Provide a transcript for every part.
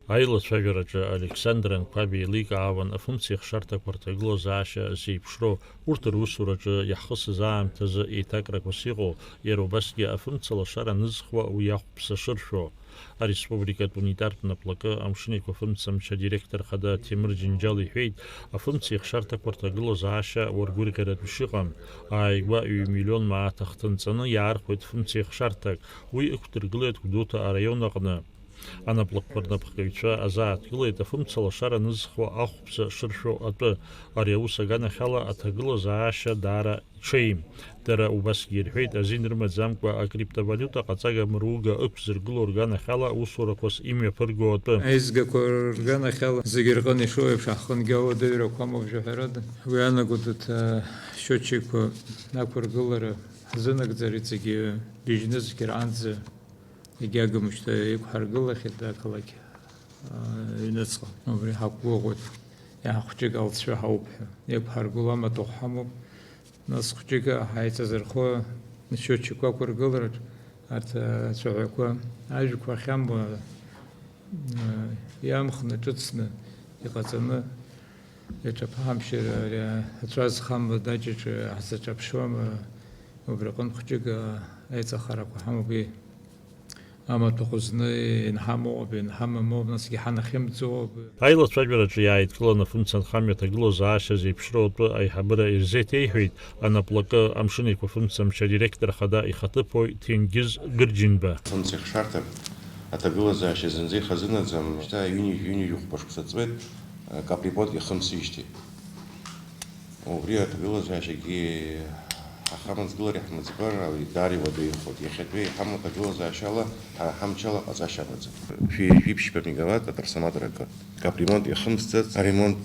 Айла цәажәараҿы Александр Анқәаби еиликаауан афункциа хшарҭақәа рҭагылаз аашьа зеиԥшроу, урҭ русураҿы иаҳхысыз аамҭазы еиҭакрақәас иҟоу, иара убасгьы афункциа лашара анызхуа уи ахәԥса шыршәо. Ареспубликатә унитартә наплакы амшын еиқәа-фымца директор хада Тимур Џьынџьал иҳәеит, афункциа хшарҭақәа рҭагылаз аашьа уаргәырӷьаратә шыҟам. Ааигәа 1 миллион мааҭ ахҭынҵаны иаархәеит функциа хшарҭак, уи ықәдыргылеит Гәдоуҭа араион аҟны. Анаплакқәа рнапхгаҩцәа азааҭгылеит афымца лашара анызхуа ахәԥса шыршәо атәы. Ари аус аганахьала аҭагылаз аашьа даара ҽеим. Дара убасгьы ирҳәеит, азин рымаӡамкәа акриптовалиута ҟаҵага мыруга ықәзыргыло рганахьала усурақәас имҩаԥырго атәы. Аизгақәа рганахьала зегьы рҟны ишоу еиԥш аҳхынгьы ауадаҩрақәа амоуп ҳәарада. Уи аанагоит ашьотчикқәа ақәыргылара ҳзынагӡар иҵегьы быжьнызқьраанӡа егьагымшьҭа иқәҳаргылахьеит ақалақь ҩныҵҟа. Убри ҳақәгәыӷуеит, иаҳхәҷык алҵшәа ҳауп ҳәа. Иқәҳаргыло амаҭәахә ҳамоуп. Нас хәҷык ҳаиҵазырхо ашьотчикқәа ақәыргылараҿ арҭ ацәаҳәақәа ажәқәа ахьамуа иамхны ҿыцны иҟаҵаны иаҿаԥамшьыр ари ацәа зхамло адаҷаҿы ҳзаҿаԥшуам. Убри аҟынтә хәҷык аиҵахарақәа ҳамоуп. Амаҭәахә зны инҳамоуп, инҳамамоуп, насгьы ҳанахьымӡоуп. Аила цәажәараҿы иааидкылан афымца анхамҩа аҭагылаз аашьа зеиԥшроу атәы аиҳабыра ирзеиҭеиҳәеит анаплакы амшын еиқәа-фымца директор хада ихаҭыԥуаҩ Ҭенгиз Гырџьынба. Функциа хшарҭак аҭагылаз аашьа зынӡа ихазынаӡам, шьҭа ҩынҩажәи хәба шықәса ҵуеит капремонт иахымсижьҭеи. Убри аҭагылаз аашьагьы ҳахамыӡгылар иаҳмыӡбар даара иуадаҩхоит. Иахьатәи иҳамоу аҭагылаз аашьала ҳамчала ҟаҵашьа амаӡам. Шәиԥшьба мегаватт атрансформаторак капремонт иахымсҵац аремонт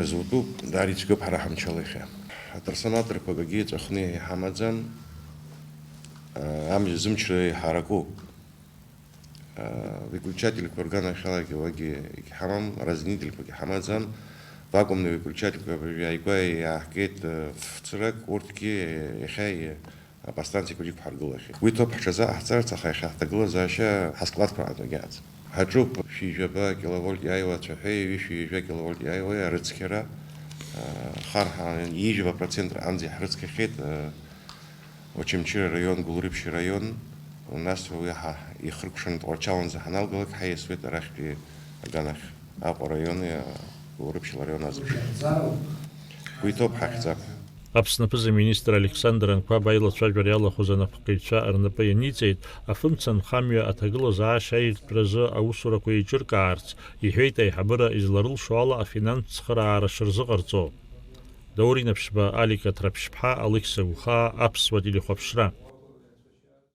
зутәуп, даара ицәгьоуп ҳара ҳамчала иахьа. Атрансформаторқәа акгьы иҵәахны иҳамаӡам, амҩа зымчра иҳаракуп. Выключательқәа рганахьалагьы уагьы егьҳамам, разделительқәагьы ҳамаӡам. Вакуумный выключатель ааигәа иааҳгеит фцрак, урҭгьы иахьа апостанциақәа иқәҳаргылахьеит. Уи ҭоуп ҳҽазааҳҵарц, аха иахьа ҳҭагылаз аашьа ҳаскладқәа аагьаӡам. Ҳаҿуп шәижәаба киловольт иааиуа ацәаҳәеи, ҩышәижәа киловольт иааиуа арыцқьара. Хар ижәба процент анӡа иаҳрыцқьахьеит Очамчыра район, Гулрыԥшьи район. У нас уи ихыркәшаны Тҟәарчалнӡа ҳаналгалак ҳаиасуеит арахьтәи аганахь Аҟәа раиони Гулрыԥшьи район азыбжак. Уи ҭоуп ҳахьӡап. Аԥсны аԥыза-министр Александр Анқәаби аилацәажәара иалахәыз анапхгаҩцәа рнапы ианиҵеит, афымца анхамҩа аҭагылаз аашьа аиӷьтәразы аусурақәа еиҿыркаарц, иҳәеит аиҳабыра изларылшо ала афинанстә цхыраара шырзыҟарҵо. Даур Инаԥшьба, Алика Ҭраԥшьԥҳа, Алықьса Гәхаа, Аԥсуа телехәаԥшра.